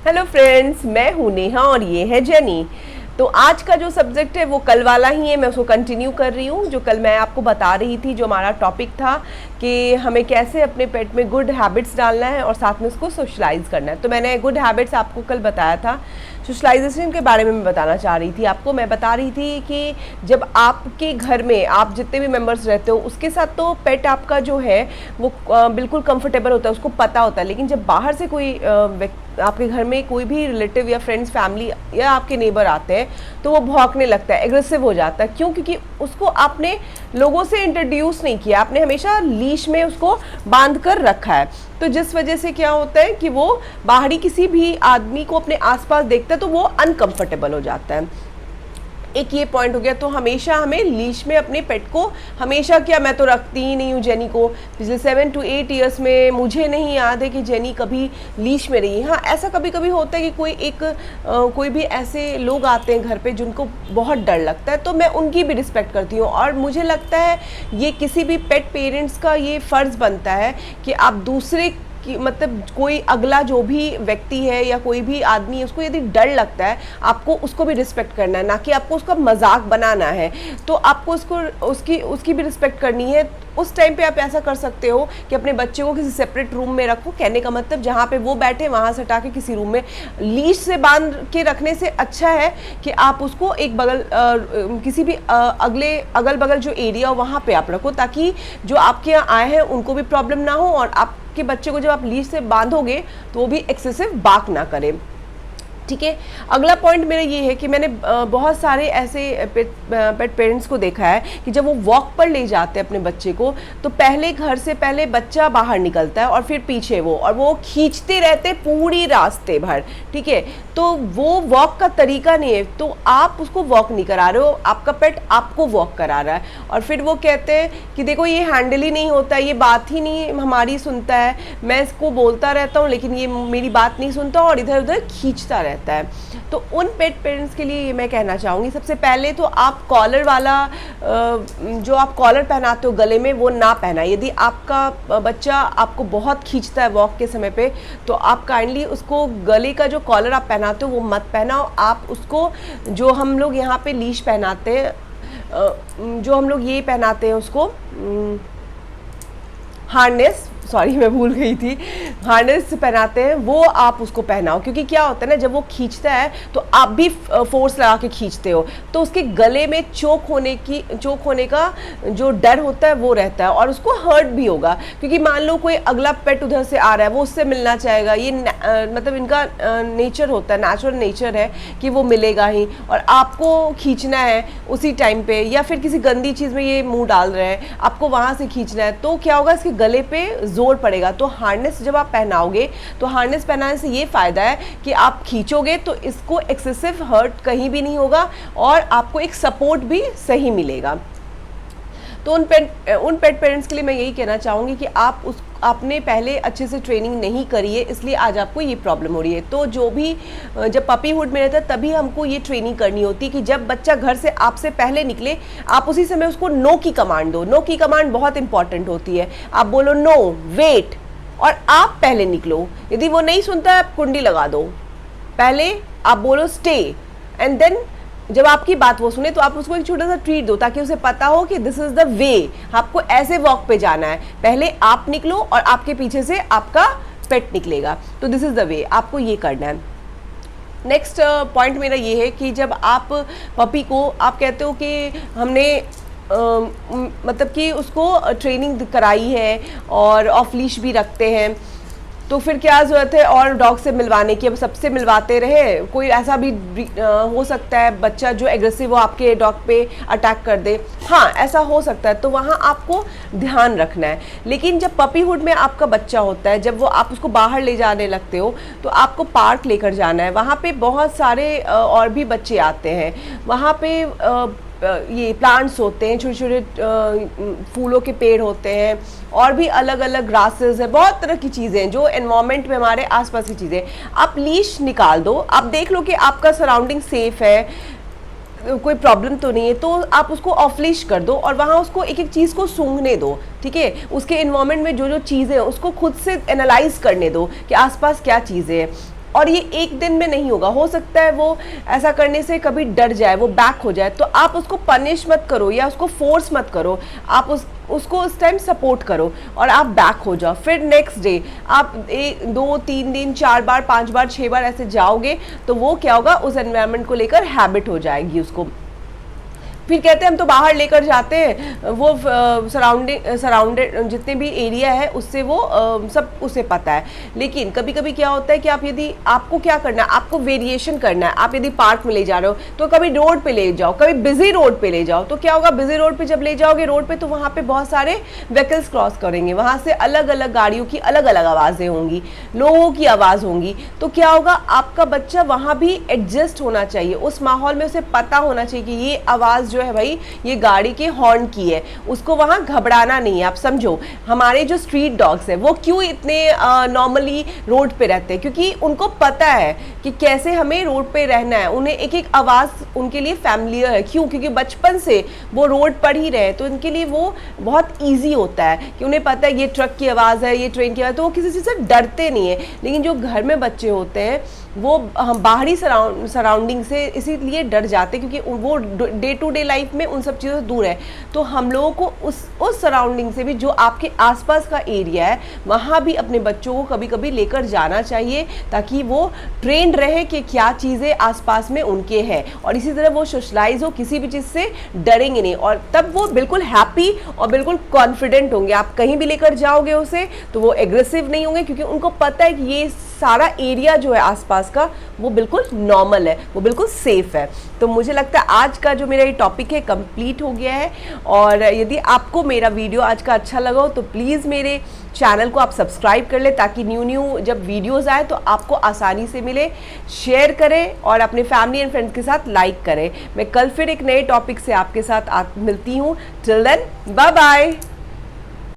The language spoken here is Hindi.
हेलो फ्रेंड्स, मैं हूँ नेहा और ये है जेनी। तो आज का जो सब्जेक्ट है वो कल वाला ही है, मैं उसको कंटिन्यू कर रही हूँ। जो कल मैं आपको बता रही थी, जो हमारा टॉपिक था कि हमें कैसे अपने पेट में गुड हैबिट्स डालना है और साथ में उसको सोशलाइज करना है। तो मैंने गुड हैबिट्स आपको कल बताया था। सोशलाइजेशन के बारे में मैं बताना चाह रही थी आपको। मैं बता रही थी कि जब आपके घर में आप जितने भी मेंबर्स रहते हो उसके साथ तो पेट आपका जो है वो बिल्कुल कंफर्टेबल होता है, उसको पता होता है। लेकिन जब बाहर से कोई आपके घर में कोई भी रिलेटिव या फ्रेंड्स, फैमिली या आपके नेबर आते हैं तो वो भौंकने लगता है, एग्रेसिव हो जाता है। क्यों? क्योंकि उसको आपने लोगों से इंट्रोड्यूस नहीं किया, आपने हमेशा लीश में उसको बांध कर रखा है। तो जिस वजह से क्या होता है कि वो बाहरी किसी भी आदमी को अपने आसपास देखता है तो वो अनकंफर्टेबल हो जाता है। एक ये पॉइंट हो गया। तो हमेशा हमें लीश में अपने पेट को, हमेशा क्या, मैं तो रखती ही नहीं हूँ जेनी को। पिछले 7 to 8 ईयर्स में मुझे नहीं याद है कि जेनी कभी लीश में रही। हाँ, ऐसा कभी कभी होता है कि कोई भी ऐसे लोग आते हैं घर पे जिनको बहुत डर लगता है, तो मैं उनकी भी रिस्पेक्ट करती हूँ। और मुझे लगता है ये किसी भी पेट पेरेंट्स का ये फ़र्ज़ बनता है कि आप दूसरे कि मतलब कोई अगला जो भी व्यक्ति है या कोई भी आदमी है, उसको यदि डर लगता है, आपको उसको भी रिस्पेक्ट करना है, ना कि आपको उसका मजाक बनाना है। तो आपको उसकी भी रिस्पेक्ट करनी है। उस टाइम पे आप ऐसा कर सकते हो कि अपने बच्चे को किसी सेपरेट रूम में रखो। कहने का मतलब जहाँ पे वो बैठे वहाँ से हटा के किसी रूम में, लीश से बांध के रखने से अच्छा है कि आप उसको एक बगल किसी भी अगल बगल जो एरिया हो वहाँ पे आप रखो, ताकि जो आपके यहाँ आए हैं उनको भी प्रॉब्लम ना हो और आपके बच्चे को जब आप लीश से बांधोगे तो वो भी एक्सेसिव बाक ना करे। ठीक है। अगला पॉइंट मेरा ये है कि मैंने बहुत सारे ऐसे पेट पेरेंट्स को देखा है कि जब वो वॉक पर ले जाते हैं अपने बच्चे को, तो पहले घर से पहले बच्चा बाहर निकलता है और फिर पीछे वो, और वो खींचते रहते पूरी रास्ते भर। ठीक है। तो वो वॉक का तरीका नहीं है। तो आप उसको वॉक नहीं करा रहे हो, आपका पेट आपको वॉक करा रहा है। और फिर वो कहते हैं कि देखो ये हैंडल ही नहीं होता, ये बात ही नहीं हमारी सुनता है, मैं इसको बोलता रहता हूँ लेकिन ये मेरी बात नहीं सुनता और इधर उधर खींचता रहता है। तो उन पेट पेरेंट्स के लिए ये मैं कहना चाहूँगी, सबसे पहले तो आप कॉलर वाला जो आप कॉलर पहनाते हो गले में, वो ना पहना। यदि आपका बच्चा आपको बहुत खींचता है वॉक के समय पे, तो आप काइंडली उसको गले का जो कॉलर आप पहनाते हो वो मत पहनाओ। आप उसको, जो हम लोग यहाँ पे लीश पहनाते हैं, जो हम लोग ये पहनाते हैं उसको हार्नेस, सॉरी मैं भूल गई थी, हार्नेस पहनाते हैं, वो आप उसको पहनाओ। क्योंकि क्या होता है ना, जब वो खींचता है तो आप भी फोर्स लगा के खींचते हो, तो उसके गले में चोक होने का जो डर होता है वो रहता है और उसको हर्ट भी होगा। क्योंकि मान लो कोई अगला पेट उधर से आ रहा है, वो उससे मिलना चाहेगा, ये मतलब इनका नेचर होता है, नेचुरल नेचर है कि वो मिलेगा ही, और आपको खींचना है उसी टाइम पे, या फिर किसी गंदी चीज़ में ये मुंह डाल रहे हैं, आपको वहाँ से खींचना है, तो क्या होगा, इसके गले पे जोर पड़ेगा। तो हार्नेस जब आप पहनाओगे, तो हार्नेस पहनाने से ये फ़ायदा है कि आप खींचोगे तो इसको एक्सेसिव हर्ट कहीं भी नहीं होगा और आपको एक सपोर्ट भी सही मिलेगा। तो उन पेट पेरेंट्स के लिए मैं यही कहना चाहूँगी कि आपने पहले अच्छे से ट्रेनिंग नहीं करी है, इसलिए आज आपको ये प्रॉब्लम हो रही है। तो जो भी जब पपीहुड में रहता है तभी हमको ये ट्रेनिंग करनी होती है कि जब बच्चा घर से आपसे पहले निकले, आप उसी समय उसको नो की कमांड दो। नो की कमांड बहुत इंपॉर्टेंट होती है। आप बोलो नो, वेट, और आप पहले निकलो। यदि वो नहीं सुनता है, आप कुंडी लगा दो। पहले आप बोलो स्टे, एंड देन जब आपकी बात वो सुने तो आप उसको एक छोटा सा ट्रीट दो, ताकि उसे पता हो कि दिस इज द वे, आपको ऐसे वॉक पे जाना है। पहले आप निकलो और आपके पीछे से आपका पेट निकलेगा। तो दिस इज द वे, आपको ये करना है। नेक्स्ट पॉइंट मेरा ये है कि जब आप पपी को, आप कहते हो कि हमने मतलब कि उसको ट्रेनिंग कराई है और ऑफ लीश भी रखते हैं, तो फिर क्या ज़रूरत है और डॉग से मिलवाने की? अब सबसे मिलवाते रहे, कोई ऐसा भी हो सकता है बच्चा जो एग्रेसिव हो आपके डॉग पे अटैक कर दे। हाँ, ऐसा हो सकता है, तो वहाँ आपको ध्यान रखना है। लेकिन जब पपीहुड में आपका बच्चा होता है, जब वो आप उसको बाहर ले जाने लगते हो, तो आपको पार्क लेकर जाना है। वहाँ पे बहुत सारे और भी बच्चे आते हैं, वहाँ पे ये प्लांट्स होते हैं, छोटे छोटे फूलों के पेड़ होते हैं, और भी अलग अलग ग्रासेस है, बहुत तरह की चीज़ें जो एनवायरनमेंट में हमारे आसपास की चीज़ें। आप लीश निकाल दो, आप देख लो कि आपका सराउंडिंग सेफ है, कोई प्रॉब्लम तो नहीं है, तो आप उसको ऑफ लीश कर दो और वहाँ उसको एक एक चीज़ को सूंघने दो। ठीक है, उसके एनवायरनमेंट में जो जो चीज़ें हैं उसको खुद से एनालाइज करने दो कि आसपास क्या चीज़ें हैं। और ये एक दिन में नहीं होगा। हो सकता है वो ऐसा करने से कभी डर जाए, वो बैक हो जाए, तो आप उसको पनिश मत करो या उसको फोर्स मत करो, आप उसको उस टाइम सपोर्ट करो और आप बैक हो जाओ। फिर नेक्स्ट डे आप 2 3 दिन 4 बार 5 बार 6 बार ऐसे जाओगे तो वो क्या होगा, उस एनवायरनमेंट को लेकर हैबिट हो जाएगी उसको। फिर कहते हैं हम तो बाहर लेकर जाते हैं, वो सराउंडेड जितने भी एरिया है उससे वो सब उसे पता है। लेकिन कभी कभी क्या होता है कि आप यदि आपको क्या करना है, आपको वेरिएशन करना है। आप यदि पार्क में ले जा रहे हो तो कभी रोड पे ले जाओ, कभी बिजी रोड पे ले जाओ। तो क्या होगा, बिजी रोड पे जब ले जाओगे रोड पे तो वहाँ पे बहुत सारे व्हीकल्स क्रॉस करेंगे, वहाँ से अलग अलग गाड़ियों की अलग अलग आवाज़ें होंगी, लोगों की आवाज़ होंगी। तो क्या होगा, आपका बच्चा वहाँ भी एडजस्ट होना चाहिए, उस माहौल में उसे पता होना चाहिए कि ये आवाज़ जो है भाई ये गाड़ी के हॉर्न की है, उसको वहां घबराना नहीं है। आप समझो हमारे जो स्ट्रीट डॉग्स है वो क्यों इतने नॉर्मली रोड पे रहते हैं, क्योंकि उनको पता है कि कैसे हमें रोड पे रहना है। उन्हें एक एक आवाज़ उनके लिए फैमिलियर है। क्यों? क्योंकि बचपन से वो रोड पर ही रहे, तो उनके लिए वो बहुत ईजी होता है कि उन्हें पता है ये ट्रक की आवाज़ है, ये ट्रेन की आवाज़, तो वो किसी चीज़ से डरते नहीं है। लेकिन जो घर में बच्चे होते हैं वो हम बाहरी सराउंडिंग से इसीलिए डर जाते हैं क्योंकि वो डे टू डे लाइफ में उन सब चीज़ों से दूर है। तो हम लोगों को उस सराउंडिंग से भी, जो आपके आसपास का एरिया है वहाँ भी अपने बच्चों को कभी कभी लेकर जाना चाहिए, ताकि वो ट्रेंड रहे कि क्या चीज़ें आसपास में उनके हैं, और इसी तरह वो सोशलाइज हो, किसी भी चीज़ से डरेंगे नहीं, और तब वो बिल्कुल हैप्पी और बिल्कुल कॉन्फिडेंट होंगे। आप कहीं भी लेकर जाओगे उसे तो वो एग्रेसिव नहीं होंगे, क्योंकि उनको पता है कि ये सारा एरिया जो है आसपास का वो बिल्कुल नॉर्मल है, वो बिल्कुल सेफ है। तो मुझे लगता है आज का जो मेरा ये टॉपिक है कंप्लीट हो गया है। और यदि आपको मेरा वीडियो आज का अच्छा लगा हो तो प्लीज़ मेरे चैनल को आप सब्सक्राइब कर ले, ताकि न्यू जब वीडियोस आए तो आपको आसानी से मिले। शेयर करें और अपने फैमिली एंड फ्रेंड्स के साथ लाइक करें। मैं कल फिर एक नए टॉपिक से आपके साथ मिलती हूँ। Till then bye bye.